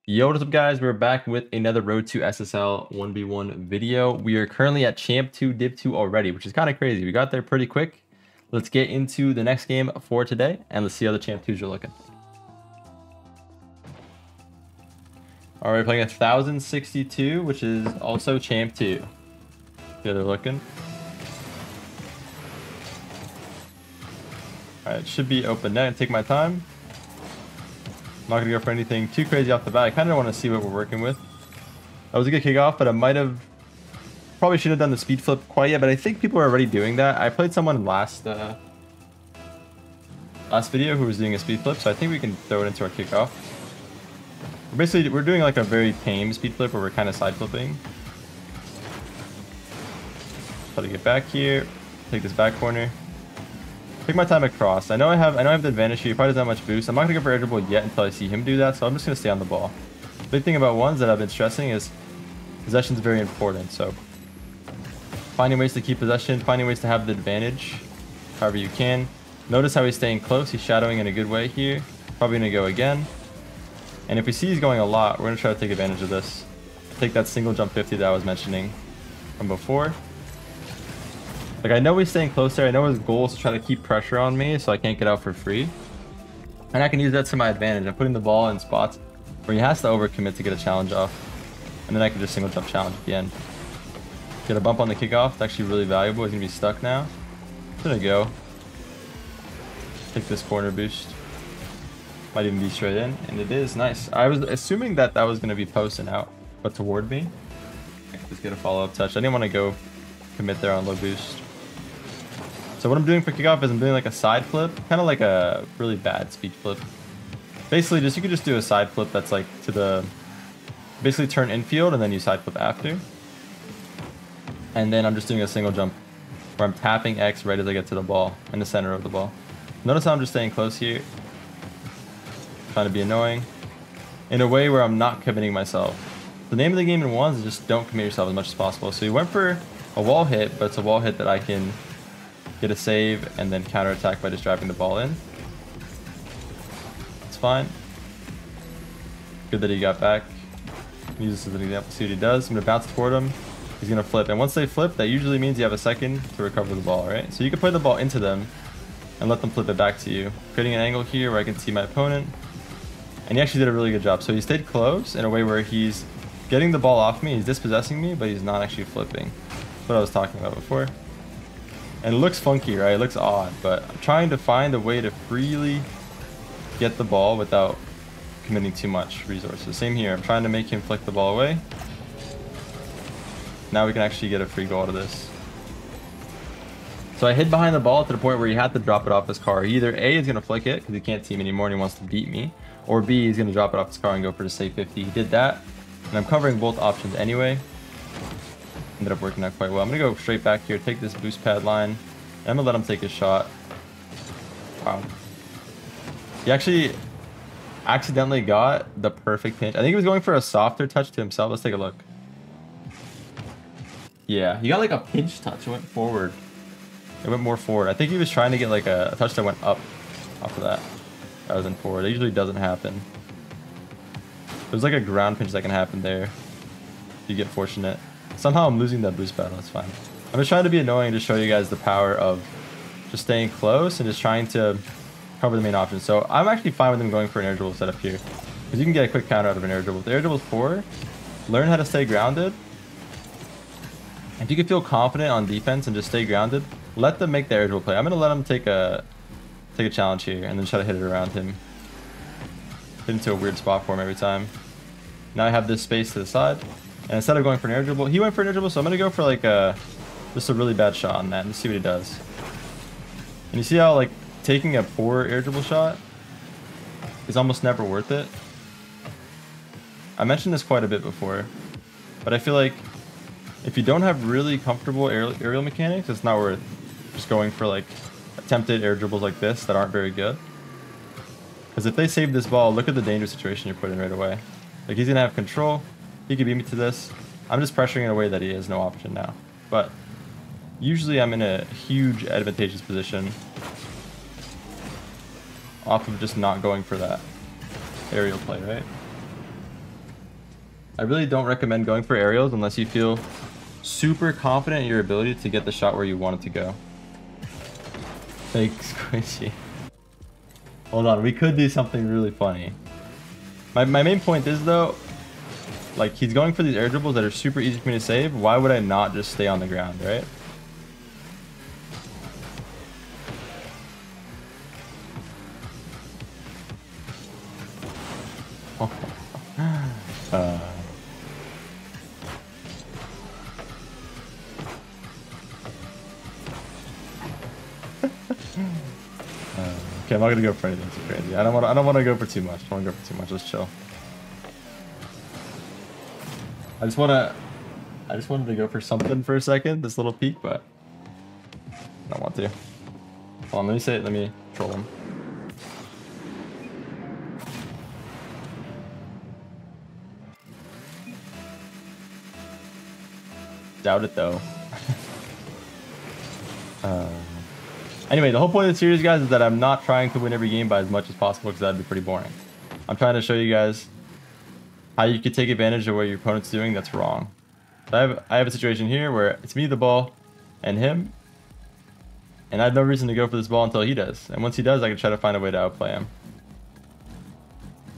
Yo, what's up guys? We're back with another Road to SSL 1v1 video. We are currently at Champ 2, Div 2 already, which is kind of crazy. We got there pretty quick. Let's get into the next game for today, and let's see how the Champ 2s are looking. Alright, playing 1062, which is also Champ 2. See how they're looking. Alright, it should be open net. Take my time. I'm not going to go for anything too crazy off the bat. I kind of want to see what we're working with. That was a good kickoff, but I might have... Probably shouldn't have done the speed flip quite yet, but I think people are already doing that. I played someone last video who was doing a speed flip, so I think we can throw it into our kickoff. We're doing like a very tame speed flip where we're kind of side flipping. Try to get back here. Take this back corner. Take my time across. I know I have the advantage here. He probably doesn't have much boost. I'm not gonna go for air dribble yet until I see him do that, so I'm just gonna stay on the ball. The big thing about ones that I've been stressing is possession is very important. So finding ways to keep possession, finding ways to have the advantage, however you can. Notice how he's staying close. He's shadowing in a good way here. Probably gonna go again. And if we see he's going a lot, we're gonna try to take advantage of this. Take that single jump 50 that I was mentioning from before. Like, I know he's staying close there. I know his goal is to try to keep pressure on me so I can't get out for free. And I can use that to my advantage. I'm putting the ball in spots where he has to overcommit to get a challenge off. And then I can just single jump challenge at the end. Get a bump on the kickoff. It's actually really valuable. He's going to be stuck now. There we go. Take this corner boost. Might even be straight in. And it is nice. I was assuming that was going to be posting out, but toward me. Just get a follow-up touch. I didn't want to go commit there on low boost. So what I'm doing for kickoff is I'm doing like a side flip, kind of like a really bad speed flip. Basically, you could just do a side flip that's like to the, basically turn infield and then you side flip after. And then I'm just doing a single jump where I'm tapping X right as I get to the ball, in the center of the ball. Notice how I'm just staying close here, trying to be annoying, in a way where I'm not committing myself. The name of the game in ones is just don't commit yourself as much as possible. So he went for a wall hit, but it's a wall hit that I can get a save and then counterattack by just driving the ball in. It's fine. Good that he got back. Use this as an example, see what he does. I'm gonna bounce toward him. He's gonna flip, and once they flip, that usually means you have a second to recover the ball, right? So you can play the ball into them and let them flip it back to you, creating an angle here where I can see my opponent. And he actually did a really good job. So he stayed close in a way where he's getting the ball off me, he's dispossessing me, but he's not actually flipping. That's what I was talking about before. And it looks funky, right? It looks odd, but I'm trying to find a way to freely get the ball without committing too much resources. Same here. I'm trying to make him flick the ball away. Now we can actually get a free goal out of this. So I hid behind the ball to the point where he had to drop it off his car. He either A is going to flick it because he can't team anymore and he wants to beat me, or B, he's going to drop it off his car and go for the safe 50. He did that, and I'm covering both options anyway. Ended up working out quite well. I'm going to go straight back here, take this boost pad line, and I'm going to let him take his shot. Wow. He actually accidentally got the perfect pinch. I think he was going for a softer touch to himself. Let's take a look. Yeah, he got like a pinch touch. It went forward. It went more forward. I think he was trying to get like a touch that went up off of that rather than forward. It usually doesn't happen. There's like a ground pinch that can happen there if you get fortunate. Somehow I'm losing that boost battle. That's fine. I'm just trying to be annoying to show you guys the power of just staying close and just trying to cover the main option. So I'm actually fine with him going for an air dribble setup here, because you can get a quick counter out of an air dribble. If the air dribble's poor, learn how to stay grounded. If you can feel confident on defense and just stay grounded, let them make the air dribble play. I'm gonna let him take a challenge here and then try to hit it around him. Hit into a weird spot for him every time. Now I have this space to the side. And instead of going for an air dribble, he went for an air dribble, so I'm going to go for like just a really bad shot on that and see what he does. And you see how like taking a poor air dribble shot is almost never worth it? I mentioned this quite a bit before, but I feel like if you don't have really comfortable aerial mechanics, it's not worth just going for like attempted air dribbles like this that aren't very good. Because if they save this ball, look at the dangerous situation you're put in right away. Like, he's going to have control. He could beat me to this. I'm just pressuring in a way that he has no option now. But usually I'm in a huge advantageous position off of just not going for that aerial play, right? I really don't recommend going for aerials unless you feel super confident in your ability to get the shot where you want it to go. Fake squishy. Hold on, we could do something really funny. My main point is though, like he's going for these air dribbles that are super easy for me to save. Why would I not just stay on the ground, right? Okay, I'm not gonna go for anything too crazy. I don't want to go for too much. I don't want to go for too much. Let's chill. I just wanted to go for something for a second, this little peek, but I don't want to. Hold on, let me say it. Let me troll him. Doubt it though. Anyway, the whole point of the series, guys, is that I'm not trying to win every game by as much as possible because that'd be pretty boring. I'm trying to show you guys how you could take advantage of what your opponent's doing that's wrong. So I have a situation here where it's me, the ball, and him, and I have no reason to go for this ball until he does. And once he does, I can try to find a way to outplay him.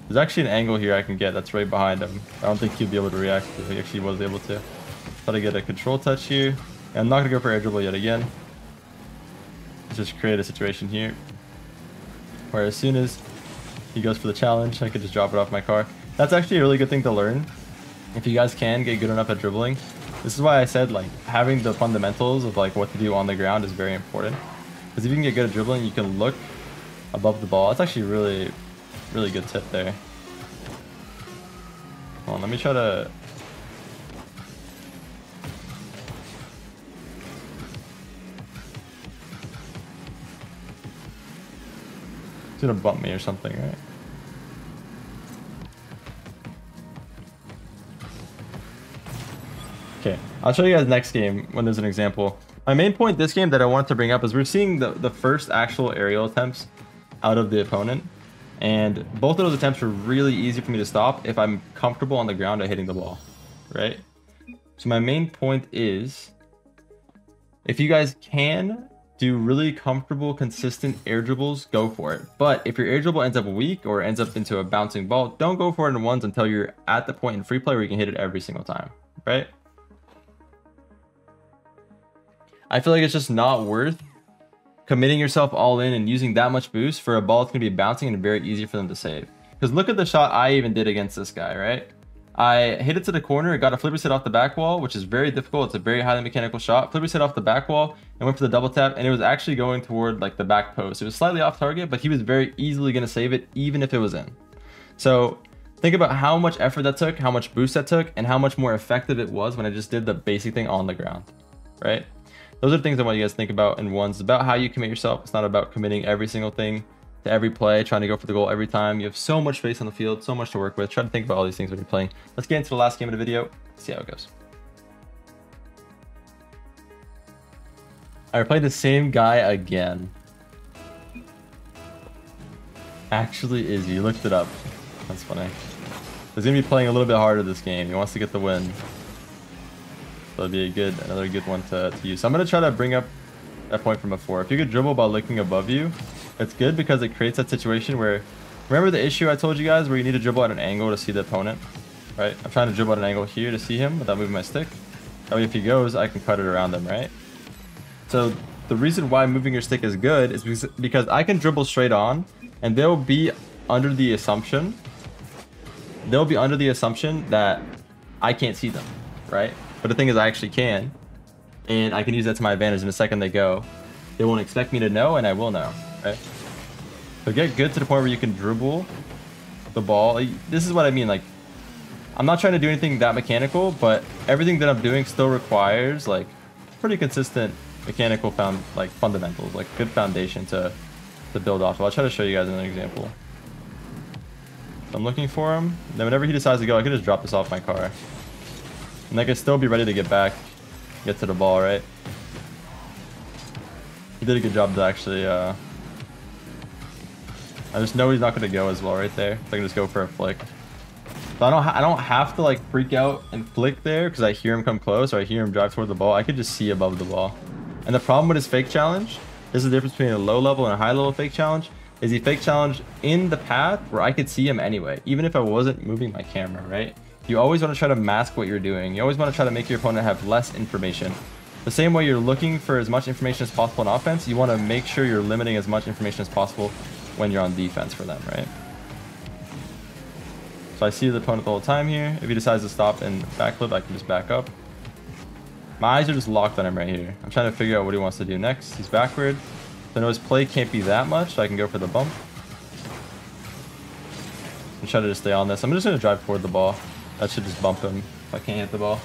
There's actually an angle here I can get that's right behind him. I don't think he'll be able to react to. He actually was able to. Try to get a control touch here. And I'm not going to go for air dribble yet again. Just create a situation here where as soon as he goes for the challenge, I could just drop it off my car. That's actually a really good thing to learn if you guys can get good enough at dribbling. This is why I said like having the fundamentals of like what to do on the ground is very important, because if you can get good at dribbling, you can look above the ball. It's actually really good tip there. Hold on, let me try to he's gonna bump me or something, right? Okay, I'll show you guys next game when there's an example. My main point this game that I wanted to bring up is we're seeing the first actual aerial attempts out of the opponent. And both of those attempts were really easy for me to stop if I'm comfortable on the ground at hitting the ball, right? So my main point is, if you guys can do really comfortable, consistent air dribbles, go for it. But if your air dribble ends up weak or ends up into a bouncing ball, don't go for it in ones until you're at the point in free play where you can hit it every single time, right? I feel like it's just not worth committing yourself all in and using that much boost for a ball that's going to be bouncing and very easy for them to save. Because look at the shot I even did against this guy, right? I hit it to the corner, it got a flipper set off the back wall, which is very difficult. It's a very highly mechanical shot. Flipper set off the back wall and went for the double tap, and it was actually going toward like the back post. It was slightly off target, but he was very easily going to save it even if it was in. So think about how much effort that took, how much boost that took, and how much more effective it was when I just did the basic thing on the ground, right? Those are the things I want you guys to think about in ones. It's about how you commit yourself. It's not about committing every single thing to every play, trying to go for the goal every time. You have so much space on the field, so much to work with. Try to think about all these things when you're playing. Let's get into the last game of the video, see how it goes. I played the same guy again. Actually is, you looked it up. That's funny. He's gonna be playing a little bit harder this game. He wants to get the win. So that'd be another good one to use. So I'm gonna try to bring up that point from before. If you could dribble by looking above you, it's good because it creates that situation where, remember the issue I told you guys where you need to dribble at an angle to see the opponent, right? I'm trying to dribble at an angle here to see him without moving my stick. That way if he goes, I can cut it around him, right? So the reason why moving your stick is good is because I can dribble straight on, and they'll be under the assumption that I can't see them, right? But the thing is I actually can, and I can use that to my advantage. In a second they go, they won't expect me to know, and I will know, right? So get good to the point where you can dribble the ball. Like, this is what I mean, like, I'm not trying to do anything that mechanical, but everything that I'm doing still requires like pretty consistent mechanical fundamentals, like good foundation to build off of. I'll try to show you guys another example. So I'm looking for him, then whenever he decides to go, I can just drop this off my car. And I can still be ready to get back, get to the ball, right? He did a good job to actually, I just know he's not going to go as well right there. So I can just go for a flick. So I don't have to like freak out and flick there because I hear him come close or I hear him drive toward the ball. I could just see above the ball. And the problem with his fake challenge, this is the difference between a low level and a high level fake challenge, is he fake challenge in the path where I could see him anyway, even if I wasn't moving my camera, right? You always want to try to mask what you're doing. You always want to try to make your opponent have less information. The same way you're looking for as much information as possible in offense, you want to make sure you're limiting as much information as possible when you're on defense for them, right? So I see the opponent the whole time here. If he decides to stop and backflip, I can just back up. My eyes are just locked on him right here. I'm trying to figure out what he wants to do next. He's backward. So I know his play can't be that much, so I can go for the bump. And try to just stay on this. I'm just going to drive toward the ball. That should just bump him if I can't hit the ball.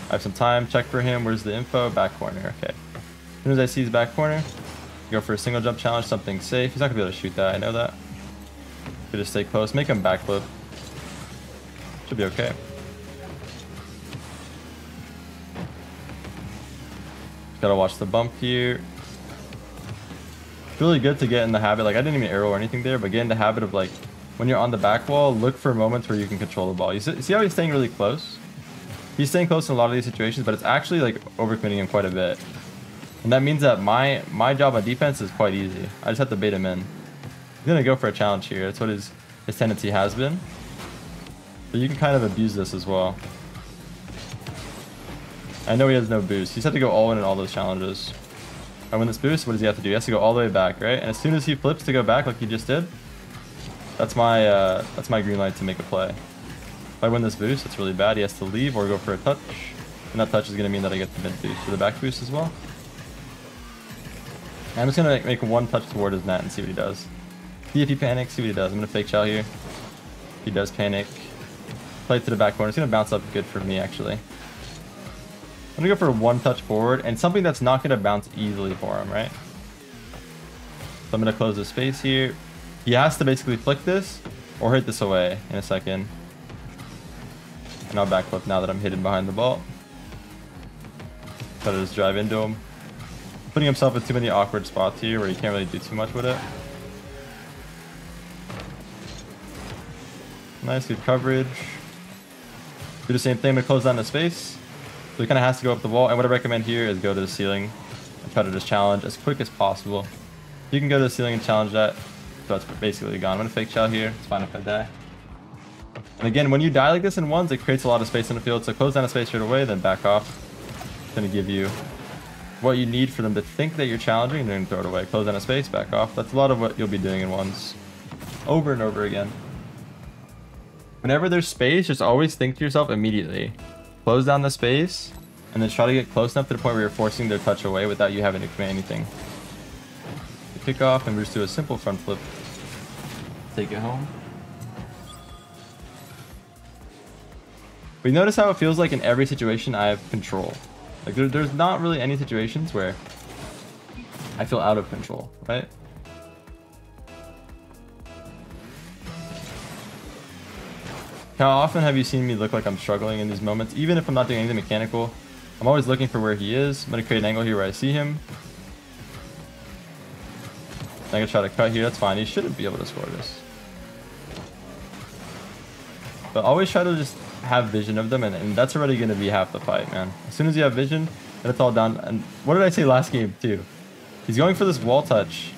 I have some time. Check for him. Where's the info? Back corner. Okay. As soon as I see his back corner, go for a single jump challenge, something safe. He's not going to be able to shoot that. I know that. Could just stay close. Make him backflip. Should be okay. Gotta watch the bump here. It's really good to get in the habit. Like, I didn't even arrow or anything there, but get in the habit of, like, when you're on the back wall, look for moments where you can control the ball. You see how he's staying really close? He's staying close in a lot of these situations, but it's actually, like, overcommitting him quite a bit. And that means that my job on defense is quite easy. I just have to bait him in. He's gonna go for a challenge here. That's what his tendency has been. But you can kind of abuse this as well. I know he has no boost. He's had to go all in all those challenges. I win this boost, what does he have to do? He has to go all the way back, right? And as soon as he flips to go back like he just did, that's my green light to make a play. If I win this boost, it's really bad. He has to leave or go for a touch. And that touch is going to mean that I get the mid boost for the back boost as well. I'm just going to make one touch toward his net and see what he does. See if he panics, see what he does. I'm going to fake chow here. He does panic. Play it to the back corner. It's going to bounce up good for me, actually. I'm going to go for one touch forward and something that's not going to bounce easily for him, right? So I'm going to close the space here. He has to basically flick this or hit this away in a second. And I'll backflip now that I'm hidden behind the ball. Try to just drive into him. Putting himself in too many awkward spots here where he can't really do too much with it. Nice, good coverage. Do the same thing, I'm going to close down the space. So he kind of has to go up the wall. And what I recommend here is go to the ceiling and try to just challenge as quick as possible. You can go to the ceiling and challenge that. So it's basically gone. I'm going to fake chow here. It's fine if I die. And again, when you die like this in ones, it creates a lot of space in the field. So close down the space straight away, then back off. It's going to give you what you need for them to think that you're challenging and then throw it away. Close down a space, back off. That's a lot of what you'll be doing in ones. Over and over again. Whenever there's space, just always think to yourself immediately. Close down the space, and then try to get close enough to the point where you're forcing their touch away without you having to commit anything. Kick off, and we just do a simple front flip. Take it home. But you notice how it feels like in every situation I have control. Like there's not really any situations where I feel out of control, right? How often have you seen me look like I'm struggling in these moments? Even if I'm not doing anything mechanical, I'm always looking for where he is. I'm going to create an angle here where I see him. I can try to cut here. That's fine. He shouldn't be able to score this. But always try to just have vision of them, and that's already going to be half the fight, man. As soon as you have vision, then it's all done. And what did I say last game, too? He's going for this wall touch.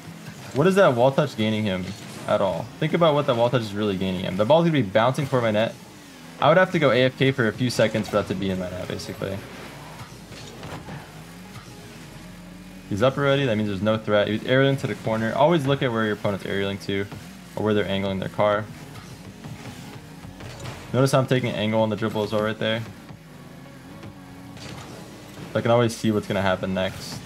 What is that wall touch gaining him at all? Think about what that wall touch is really gaining him. The ball's going to be bouncing toward my net. I would have to go AFK for a few seconds for that to be in my net, basically. He's up already. That means there's no threat. He's aerialing to the corner. Always look at where your opponent's aerialing to or where they're angling their car. Notice how I'm taking an angle on the dribble as well right there. I can always see what's going to happen next.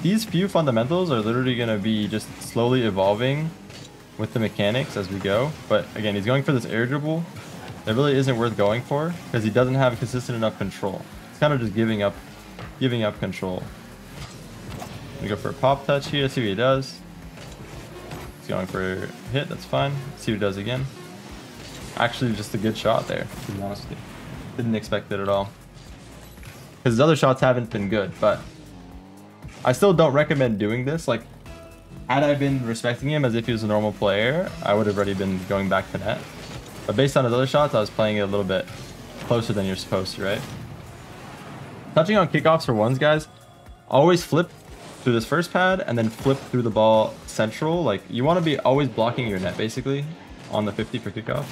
These few fundamentals are literally going to be just slowly evolving with the mechanics as we go. But again, he's going for this air dribble that really isn't worth going for because he doesn't have consistent enough control. It's kind of just giving up control. I'm going to go for a pop touch here, see what he does. He's going for a hit, that's fine. See what he does again. Actually, just a good shot there, to be honest with you. Didn't expect it at all. Because his other shots haven't been good, but I still don't recommend doing this. Like, Had I been respecting him as if he was a normal player, I would have already been going back to net. But based on his other shots, I was playing it a little bit closer than you're supposed to, right? Touching on kickoffs for ones, guys, always flip through this first pad and then flip through the ball central. Like, you want to be always blocking your net, basically, on the 50 for kickoff.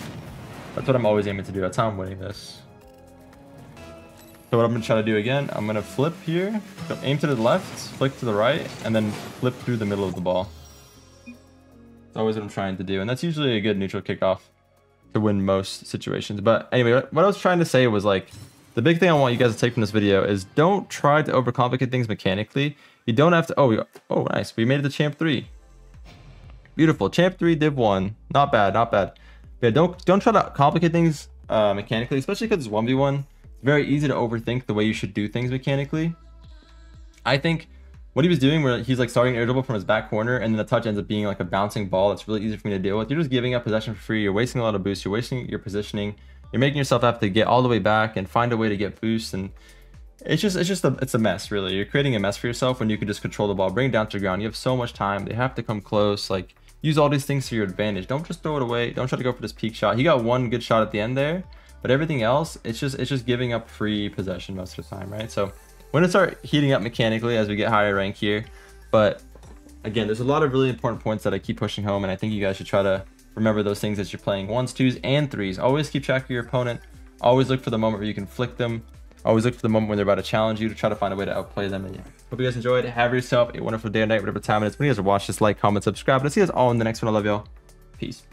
That's what I'm always aiming to do. That's how I'm winning this. So what I'm going to try to do again, I'm going to flip here, aim to the left, flick to the right, and then flip through the middle of the ball. That's always what I'm trying to do. And that's usually a good neutral kickoff to win most situations. But anyway, what I was trying to say was, like, the big thing I want you guys to take from this video is don't try to overcomplicate things mechanically. You don't have to... Oh, nice. We made it to Champ 3. Beautiful. Champ 3, Div 1. Not bad, not bad. But yeah, don't try to complicate things mechanically, especially because it's 1v1. It's very easy to overthink the way you should do things mechanically. I think what he was doing, where he's like starting irritable from his back corner, and then the touch ends up being like a bouncing ball that's really easy for me to deal with. You're just giving up possession for free. You're wasting a lot of boost. You're wasting your positioning. You're making yourself have to get all the way back and find a way to get boost, and it's a mess, really. You're creating a mess for yourself when you can just control the ball, bring it down to the ground. You have so much time. They have to come close. Like, use all these things to your advantage. Don't just throw it away. Don't try to go for this peak shot. He got one good shot at the end there, but everything else, it's just giving up free possession most of the time, right? So we're gonna start heating up mechanically as we get higher rank here. But again, there's a lot of really important points that I keep pushing home, and I think you guys should try to remember those things as you're playing 1s, 2s, and 3s. Always keep track of your opponent. Always look for the moment where you can flick them. Always look for the moment when they're about to challenge you to try to find a way to outplay them. And yeah, hope you guys enjoyed. Have yourself a wonderful day or night, whatever time it is. When you guys watch, just like, comment, subscribe. And I'll see you guys all in the next one. I love y'all. Peace.